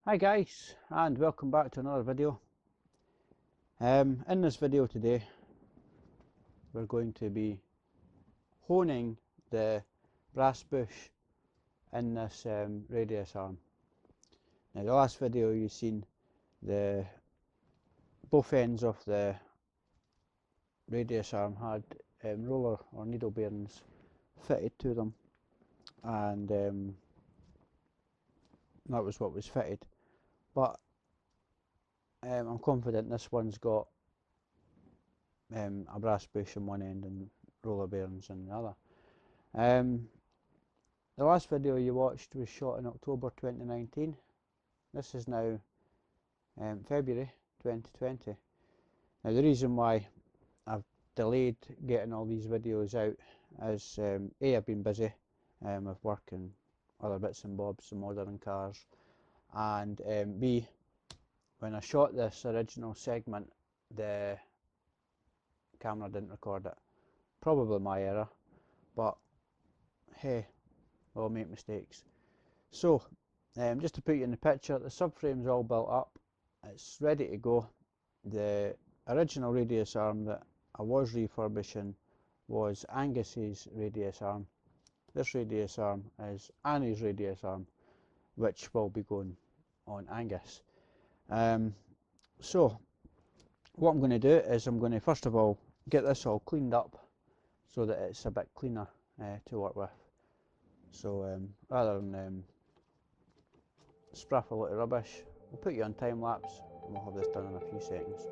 Hi guys, and welcome back to another video. In this video today we're going to be honing the brass bush in this radius arm. Now the last video you've seen both ends of the radius arm had roller or needle bearings fitted to them, and that was what was fitted, but I'm confident this one's got a brass bush on one end and roller bearings on the other. The last video you watched was shot in October 2019. This is now February 2020. Now the reason why I've delayed getting all these videos out is A, I've been busy with work and other bits and bobs and modern cars, and B, when I shot this original segment the camera didn't record it. Probably my error, but hey, we all make mistakes. So just to put you in the picture, the subframe's all built up, it's ready to go. The original radius arm that I was refurbishing was Angus's radius arm. This radius arm is Annie's radius arm, which will be going on Angus. So what I'm going to do is I'm going to first of all get this all cleaned up so that it's a bit cleaner to work with. So rather than spraff a lot of rubbish, we'll put you on time lapse and we'll have this done in a few seconds.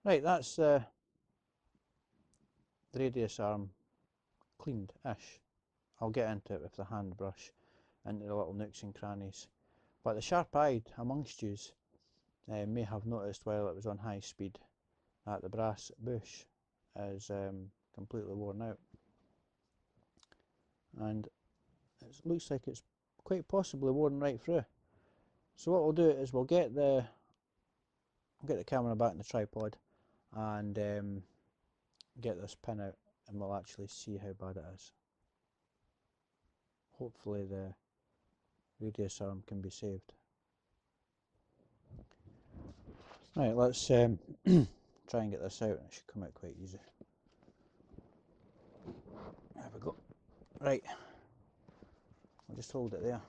Right, that's the radius arm cleaned-ish. I'll get into it with the hand brush, into the little nooks and crannies. But the sharp-eyed amongst yous may have noticed while it was on high speed that the brass bush is completely worn out. And it looks like it's quite possibly worn right through. So what we'll do is we'll get the camera back in the tripod and get this pin out, and we'll actually see how bad it is. Hopefully the radius arm can be saved. Right, let's try and get this out, and it should come out quite easy. There we go. Right, I'll just hold it there.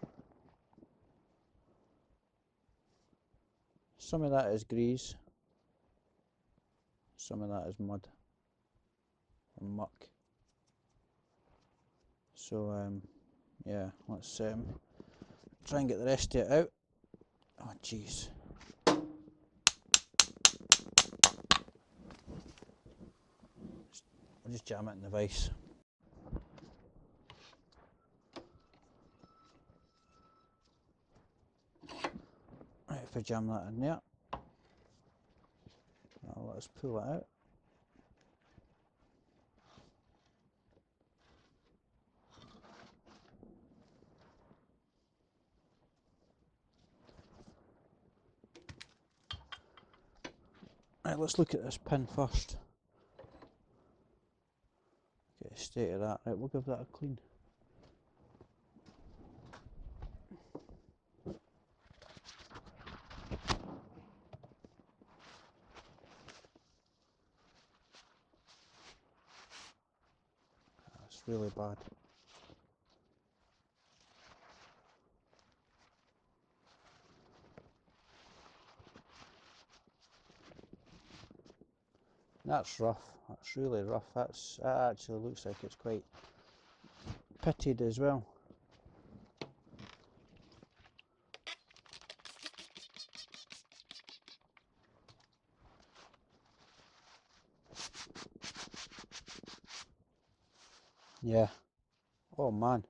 Some of that is grease, some of that is mud and muck. So yeah, let's try and get the rest of it out. Oh jeez. I'll just jam it in the vise. Right, if I jam that in there, now let's pull it out. Right, let's look at this pin first. Get a state of that. Right, we'll give that a clean. That's really bad. That's rough. That's really rough. That actually looks like it's quite pitted as well. Yeah. Oh man.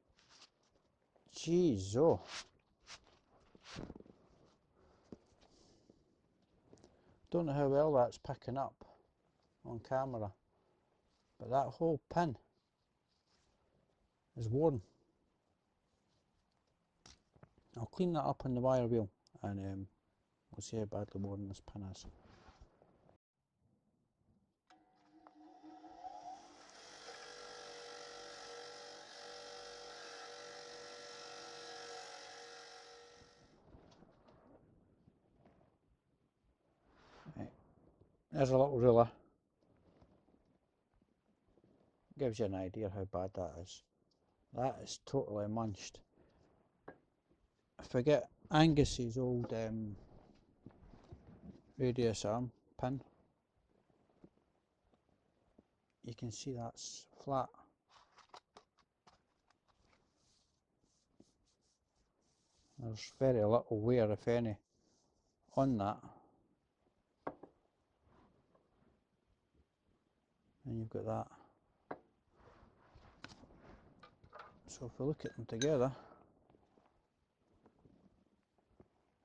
Jeez, oh. Don't know how well that's picking up on camera, but that whole pin is worn. I'll clean that up on the wire wheel, and we'll see how badly worn this pin is. Right. There's a little ruler. Gives you an idea how bad that is. That is totally munched. If I get Angus's old radius arm pin, you can see that's flat. There's very little wear, if any, on that. And you've got that. So if we look at them together,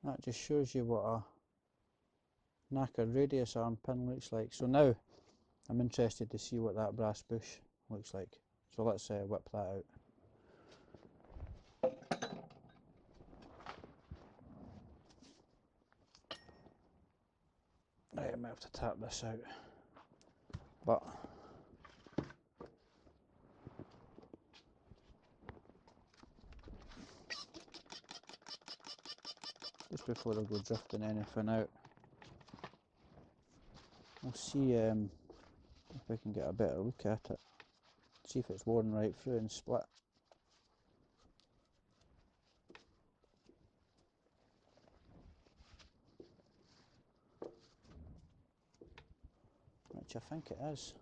that just shows you what a knackered radius arm pin looks like. So now I'm interested to see what that brass bush looks like. So let's whip that out. Right, I might have to tap this out, but just before I go drifting anything out, we'll see if we can get a better look at it, see if it's worn right through and split. Which I think it is.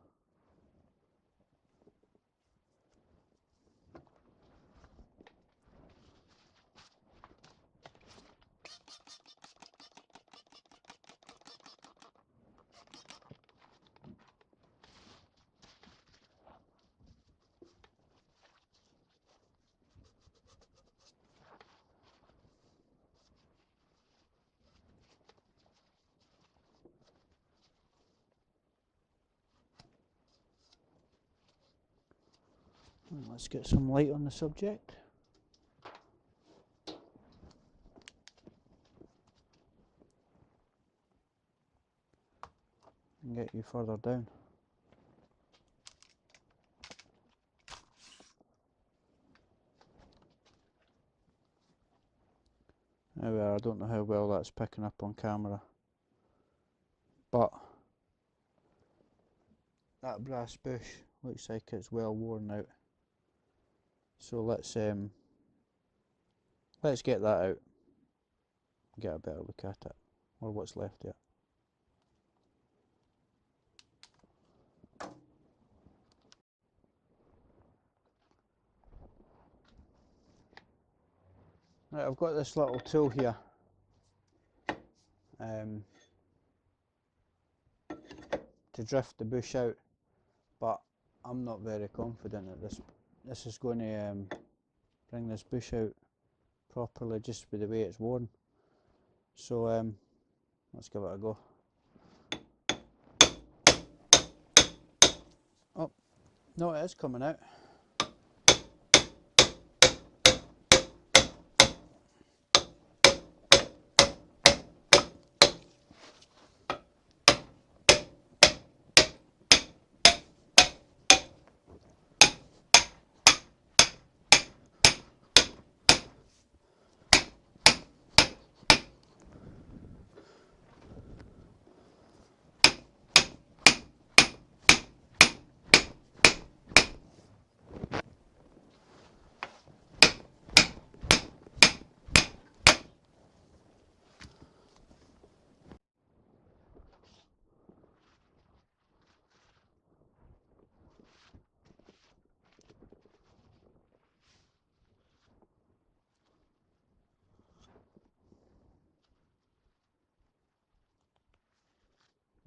Let's get some light on the subject. and get you further down. However, I don't know how well that's picking up on camera, but that brass bush looks like it's well worn out. So let's get that out, get a better look at it, or what's left yet. Right, I've got this little tool here to drift the bush out, but I'm not very confident that this is going to bring this bush out properly just with the way it's worn. So let's give it a go. Oh, no, it is coming out.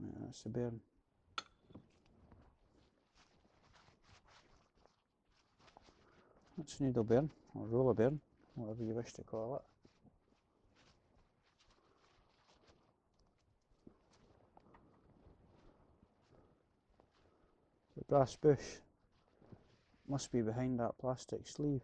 Yeah, that's the bearing. That's a needle bearing, or roller bearing, whatever you wish to call it. The brass bush must be behind that plastic sleeve.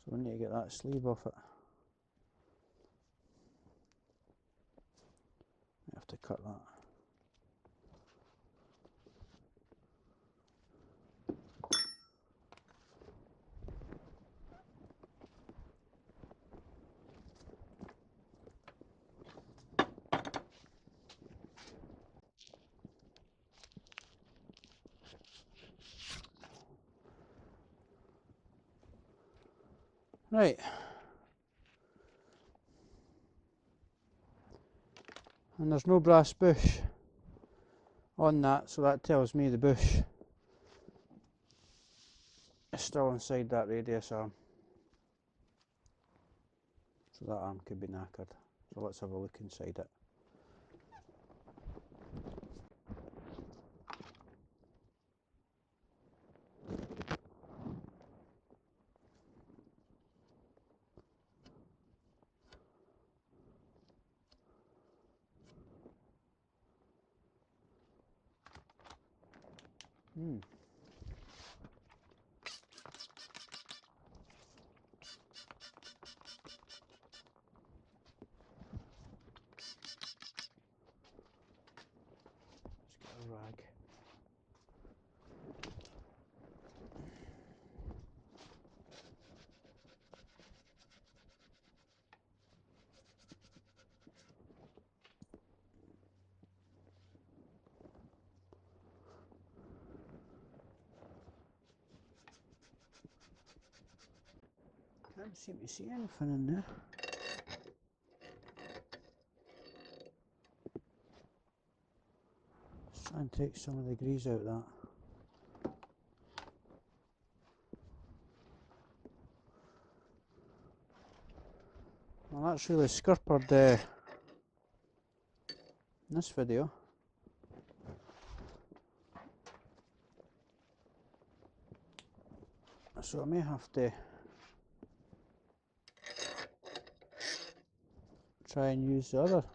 So we need to get that sleeve off it. I have to cut that. Right. And there's no brass bush on that, so that tells me the bush is still inside that radius arm. So that arm could be knackered. So let's have a look inside it. Let's get a rag. Can't seem to see anything in there. Let's try and take some of the grease out of that. Well, that's really scuppered this video. So I may have to try and use the other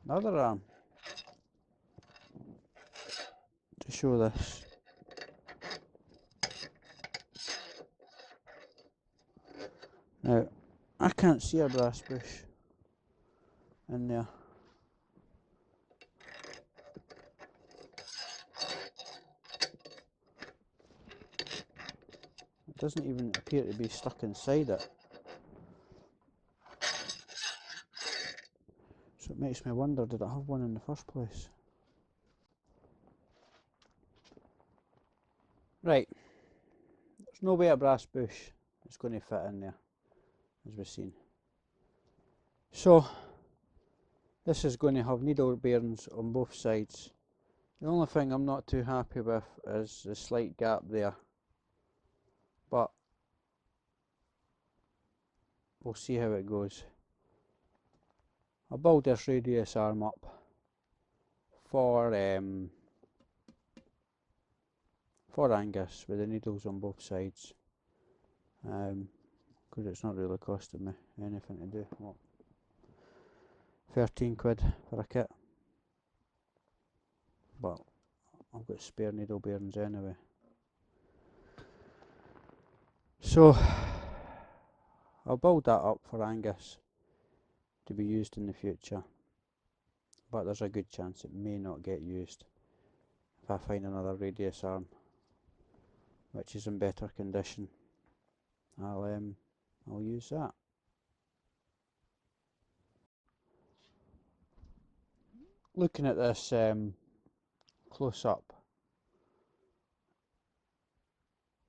arm to show this. Now, I can't see a brass bush in there. It doesn't even appear to be stuck inside it. So it makes me wonder, did it have one in the first place? Right, there's no way a brass bush is going to fit in there, as we've seen. So, this is going to have needle bearings on both sides. The only thing I'm not too happy with is the slight gap there, but we'll see how it goes. I'll build this radius arm up for Angus with the needles on both sides, because it's not really costing me anything to do. What, 13 quid for a kit, but I've got spare needle bearings anyway. So I'll build that up for Angus to be used in the future, but there's a good chance it may not get used if I find another radius arm which is in better condition. I'll use that. Looking at this close up,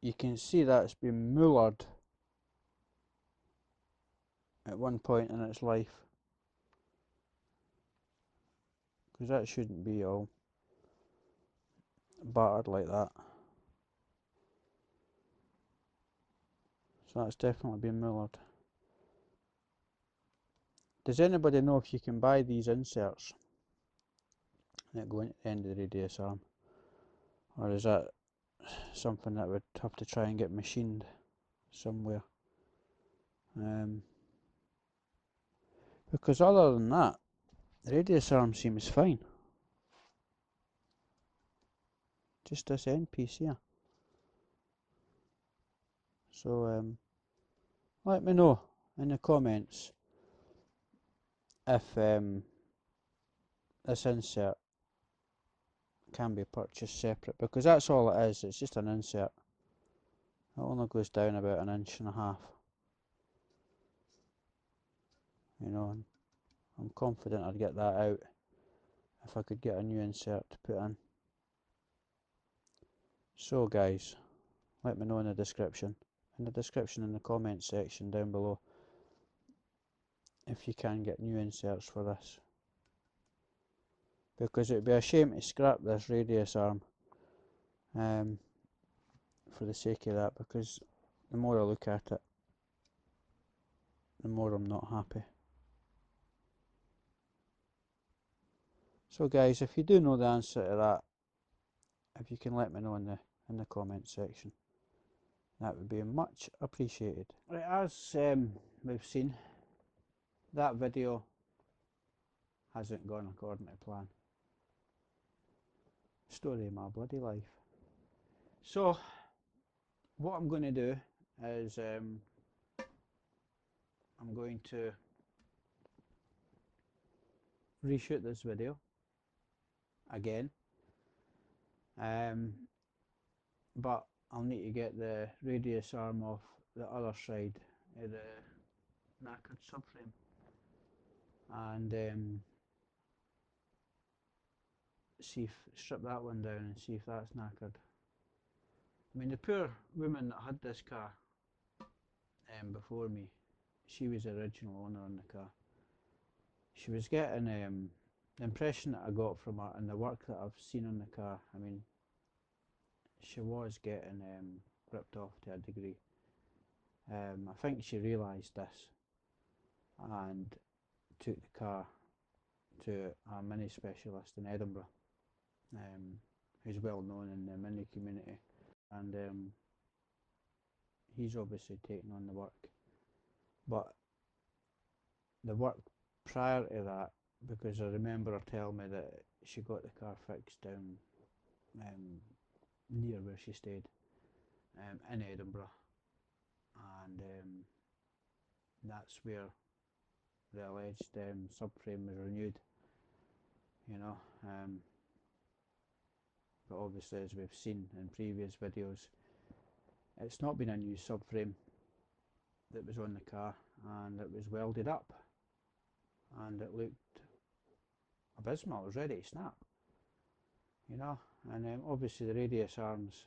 you can see that it's been mullered at one point in its life, because that shouldn't be all battered like that. So that's definitely been mullered. Does anybody know if you can buy these inserts that go into the end of the radius arm, or is that something that would have to try and get machined somewhere? Because other than that, the radius arm seems fine. Just this end piece here. So let me know in the comments if this insert can be purchased separate, because that's all it is. It's just an insert. It only goes down about 1.5 inches. You know, I'm confident I'd get that out if I could get a new insert to put in. So guys, let me know in the description in the comments section down below if you can get new inserts for this, because it would be a shame to scrap this radius arm for the sake of that, because the more I look at it, the more I'm not happy. So guys, if you do know the answer to that, if you can let me know in the comment section, that would be much appreciated. Right, as we've seen, that video hasn't gone according to plan. Story of my bloody life. So what I'm going to do is I'm going to reshoot this video again, but I'll need to get the radius arm off the other side of the knackered subframe, and strip that one down and see if that's knackered. I mean, the poor woman that had this car before me, she was the original owner on the car. She was getting the impression that I got from her and the work that I've seen on the car. I mean, she was getting ripped off to a degree. I think she realised this and took the car to a mini specialist in Edinburgh, who's well known in the mini community, and he's obviously taken on the work. But the work prior to that, because I remember her telling me that she got the car fixed down near where she stayed in Edinburgh, and that's where the alleged subframe was renewed, you know. But obviously, as we've seen in previous videos, it's not been a new subframe that was on the car, and it was welded up and it looked abysmal. It was ready to snap, you know. And obviously the radius arms,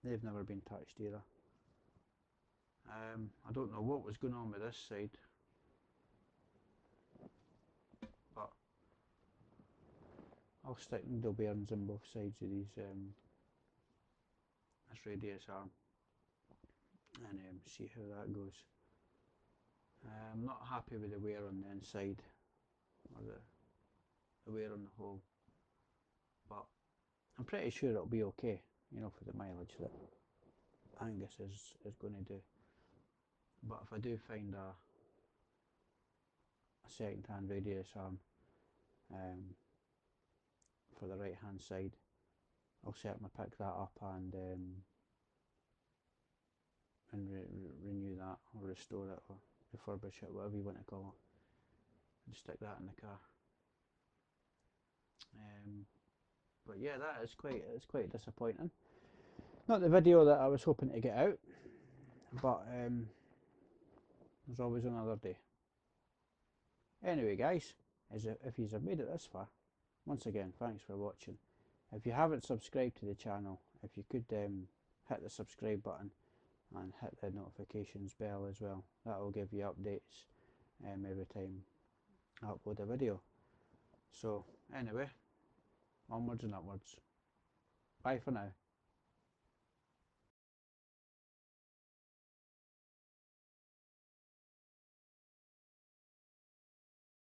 they've never been touched either. I don't know what was going on with this side, but I'll stick needle bearings in both sides of these this radius arm and see how that goes. I'm not happy with the wear on the inside, or the wear on the hole, but I'm pretty sure it'll be okay, you know, for the mileage that Angus is going to do. But if I do find a second hand radius arm for the right hand side, I'll certainly pick that up and renew that, or restore it, or refurbish it, whatever you want to call it, and stick that in the car. But yeah, it's quite disappointing. Not the video that I was hoping to get out, but there's always another day. Anyway, guys, if you have made it this far, once again, thanks for watching. If you haven't subscribed to the channel, if you could hit the subscribe button and hit the notifications bell as well, that will give you updates every time I upload a video. So anyway, onwards and upwards. Bye for now.